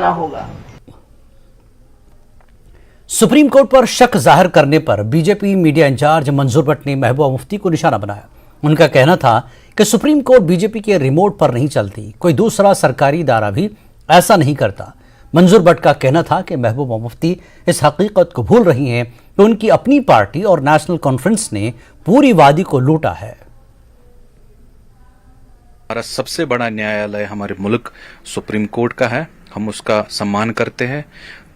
होगा। Supreme court पर शक जाहिर करने पर बीजेपी मीडिया इंचार्ज मंजूर भट्ट ने महबूबा मुफ्ती को निशाना बनाया। उनका कहना था कि सुप्रीम कोर्ट बीजेपी के रिमोट पर नहीं चलती, कोई दूसरा सरकारी इदारा भी ऐसा नहीं करता। मंजूर भट्ट का कहना था कि महबूबा मुफ्ती इस हकीकत को भूल रही हैं कि उनकी अपनी पार्टी और नेशनल कॉन्फ्रेंस ने पूरी वादी को लूटा है। हमारा सबसे बड़ा न्यायालय हमारे मुल्क सुप्रीम कोर्ट का है, हम उसका सम्मान करते हैं।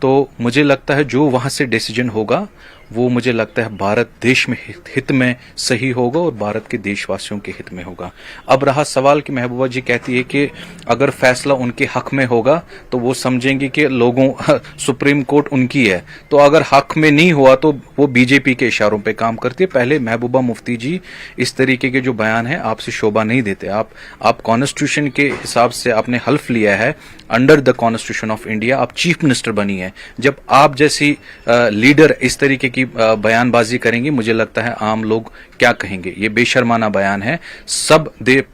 तो मुझे लगता है जो वहां से डिसीजन होगा वो मुझे लगता है भारत देश में हित में सही होगा और भारत के देशवासियों के हित में होगा। अब रहा सवाल कि महबूबा जी कहती है कि अगर फैसला उनके हक में होगा तो वो समझेंगे कि लोगों सुप्रीम कोर्ट उनकी है, तो अगर हक में नहीं हुआ तो वो बीजेपी के इशारों पे काम करती है। पहले महबूबा मुफ्ती जी इस तरीके के जो बयान है आपसे शोभा नहीं देते। आप कॉन्स्टिट्यूशन के हिसाब से आपने हल्फ लिया है, under the constitution of India आप चीफ मिनिस्टर बनी है। जब आप जैसी लीडर इस तरीके की बयानबाजी करेंगे, मुझे लगता है आम लोग क्या कहेंगे। ये बेशर्माना बयान है।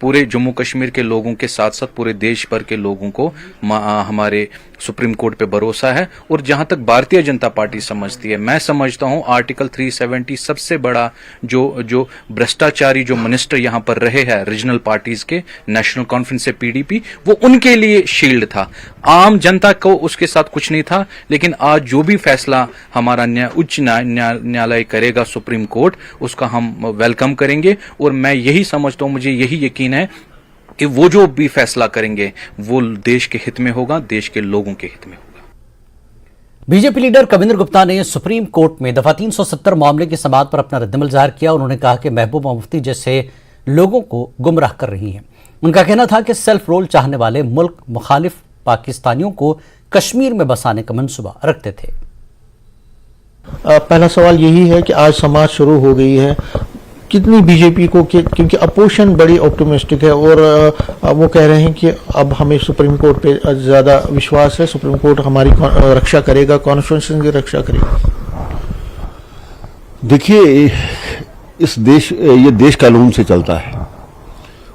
पूरे जम्मू कश्मीर के लोगों के साथ साथ पूरे देश भर के लोगों को हमारे सुप्रीम कोर्ट पे भरोसा है। और जहां तक भारतीय जनता पार्टी समझती है, मैं समझता हूं आर्टिकल 370 सबसे बड़ा जो भ्रष्टाचारी जो मिनिस्टर यहां पर रहे हैं रीजनल पार्टीज के, नेशनल कॉन्फ्रेंस से पीडीपी, वो उनके लिए शील्ड था। आम जनता को उसके साथ कुछ नहीं था। लेकिन आज जो भी फैसला हमारा उच्च न्यायालय करेगा सुप्रीम कोर्ट, उसका हम वेलकम करेंगे। और मैं यही समझता हूं, मुझे यही यकीन है कि वो जो भी फैसला करेंगे वो देश के हित में होगा, देश के लोगों के हित में होगा। बीजेपी लीडर कविंद्र गुप्ता ने सुप्रीम कोर्ट में दफा 370 मामले की समाअत पर अपना रद्दमल जाहिर किया। उन्होंने कहा कि महबूबा मुफ्ती जैसे लोगों को गुमराह कर रही हैं। उनका कहना था कि सेल्फ रोल चाहने वाले मुल्क मुखालिफ पाकिस्तानियों को कश्मीर में बसाने का मंसूबा रखते थे। पहला सवाल यही है कि आज समाज शुरू हो गई है, कितनी बीजेपी को, क्योंकि अपोजिशन बड़ी ऑप्टिमिस्टिक है और वो कह रहे हैं कि अब हमें सुप्रीम कोर्ट पे ज़्यादा विश्वास है, सुप्रीम कोर्ट हमारी रक्षा करेगा, कॉन्स्टिट्यूशन की रक्षा करेगा। देखिए, ये देश कानून से चलता है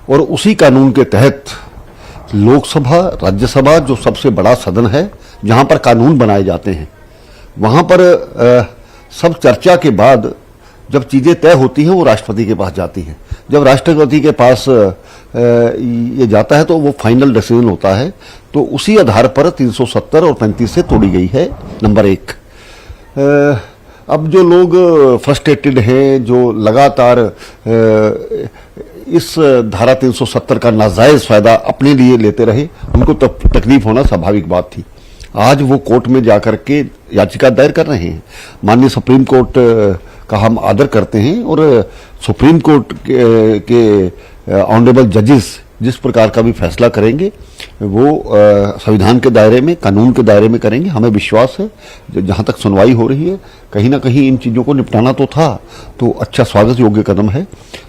और उसी कानून के तहत लोकसभा, राज्यसभा जो सबसे बड़ा सदन है जहां पर कानून बनाए जाते हैं, वहां पर सब चर्चा के बाद जब चीजें तय होती हैं वो राष्ट्रपति के पास जाती हैं। जब राष्ट्रपति के पास ये जाता है तो वो फाइनल डिसीजन होता है। तो उसी आधार पर 370 और 35 से तोड़ी गई है। नंबर एक, अब जो लोग फ्रस्ट्रेटेड हैं, जो लगातार इस धारा 370 का नाजायज फायदा अपने लिए लेते रहे, उनको तकलीफ होना स्वाभाविक बात थी। आज वो कोर्ट में जाकर के याचिका दायर कर रहे हैं। माननीय सुप्रीम कोर्ट का हम आदर करते हैं और सुप्रीम कोर्ट के ऑनरेबल जजेस जिस प्रकार का भी फैसला करेंगे वो संविधान के दायरे में, कानून के दायरे में करेंगे। हमें विश्वास है जहां तक सुनवाई हो रही है, कहीं ना कहीं इन चीजों को निपटाना तो था, तो अच्छा स्वागत योग्य कदम है।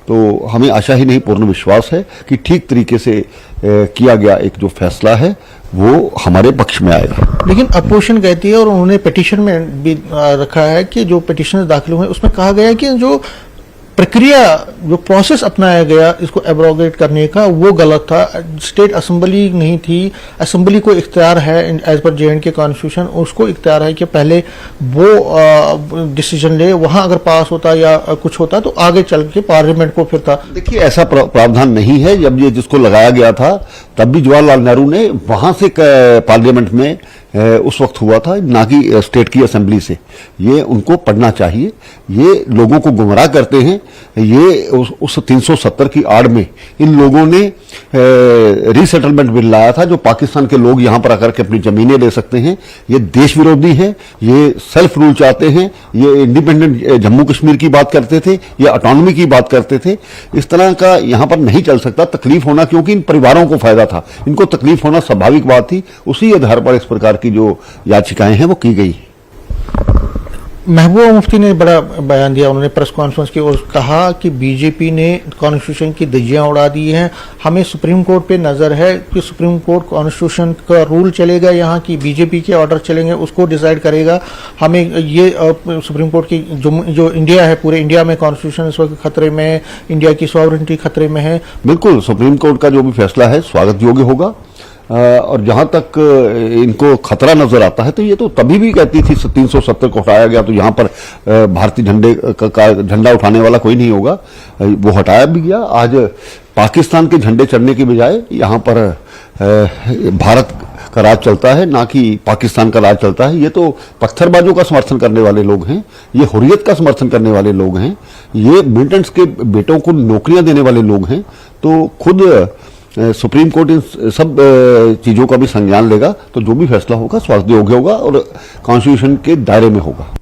तो हमें आशा ही नहीं पूर्ण विश्वास है कि ठीक तरीके से किया गया एक जो फैसला है वो हमारे पक्ष में आएगा। लेकिन अपोजिशन कहती है और उन्होंने पिटीशन में भी रखा है कि जो पिटीशन दाखिल हुए उसमें कहा गया है कि जो प्रक्रिया, जो प्रोसेस अपनाया गया इसको एब्रोगेट करने का, वो गलत था। स्टेट असेंबली नहीं थी, असेंबली को इख्तियार है एज पर J&K कॉन्स्टिट्यूशन, उसको इख्तियार है कि पहले वो डिसीजन ले, वहां अगर पास होता या कुछ होता तो आगे चल के पार्लियामेंट को फिर था। देखिए, ऐसा प्रावधान नहीं है। जब ये जिसको लगाया गया था तब भी जवाहरलाल नेहरू ने वहां से पार्लियामेंट में उस वक्त हुआ था, ना कि स्टेट की असेंबली से। ये उनको पढ़ना चाहिए। ये लोगों को गुमराह करते हैं। ये उस 370 की आड़ में इन लोगों ने रीसेटलमेंट बिल लाया था, जो पाकिस्तान के लोग यहां पर आकर के अपनी जमीनें ले सकते हैं। ये देश विरोधी है, ये सेल्फ रूल चाहते हैं, ये इंडिपेंडेंट जम्मू कश्मीर की बात करते थे, ये ऑटोनॉमी की बात करते थे। इस तरह का यहां पर नहीं चल सकता। तकलीफ होना, क्योंकि इन परिवारों को फायदा था, इनको तकलीफ होना स्वाभाविक बात थी। उसी आधार पर इस प्रकार की जो याचिकाएं हैं वो की गई। महबूबा मुफ्ती ने बड़ा बयान दिया, उन्होंने प्रेस कॉन्फ्रेंस की और कहा कि बीजेपी ने कॉन्स्टिट्यूशन की धज्जियां उड़ा दी हैं। हमें सुप्रीम कोर्ट पे नजर है कि सुप्रीम कोर्ट कॉन्स्टिट्यूशन का रूल चलेगा, यहाँ की बीजेपी के ऑर्डर चलेंगे, उसको डिसाइड करेगा। हमें ये सुप्रीम कोर्ट की जो इंडिया है, पूरे इंडिया में कॉन्स्टिट्यूशन इस वक्त खतरे में है, इंडिया की सॉवरेनिटी खतरे में है। बिल्कुल, सुप्रीम कोर्ट का जो भी फैसला है स्वागत योग्य होगा। और जहां तक इनको खतरा नजर आता है तो ये तो तभी भी कहती थी 370 को हटाया गया तो यहां पर भारतीय झंडे का झंडा उठाने वाला कोई नहीं होगा, वो हटाया भी गया। आज पाकिस्तान के झंडे चढ़ने की बजाय यहां पर भारत का राज चलता है, ना कि पाकिस्तान का राज चलता है। ये तो पत्थरबाजों का समर्थन करने वाले लोग हैं, ये हुर्रियत का समर्थन करने वाले लोग हैं, ये मिलिटेंट्स के बेटों को नौकरियां देने वाले लोग हैं। तो खुद सुप्रीम कोर्ट इन सब चीजों का भी संज्ञान लेगा, तो जो भी फैसला होगा स्वास्थ्य योग्य होगा और कॉन्स्टिट्यूशन के दायरे में होगा।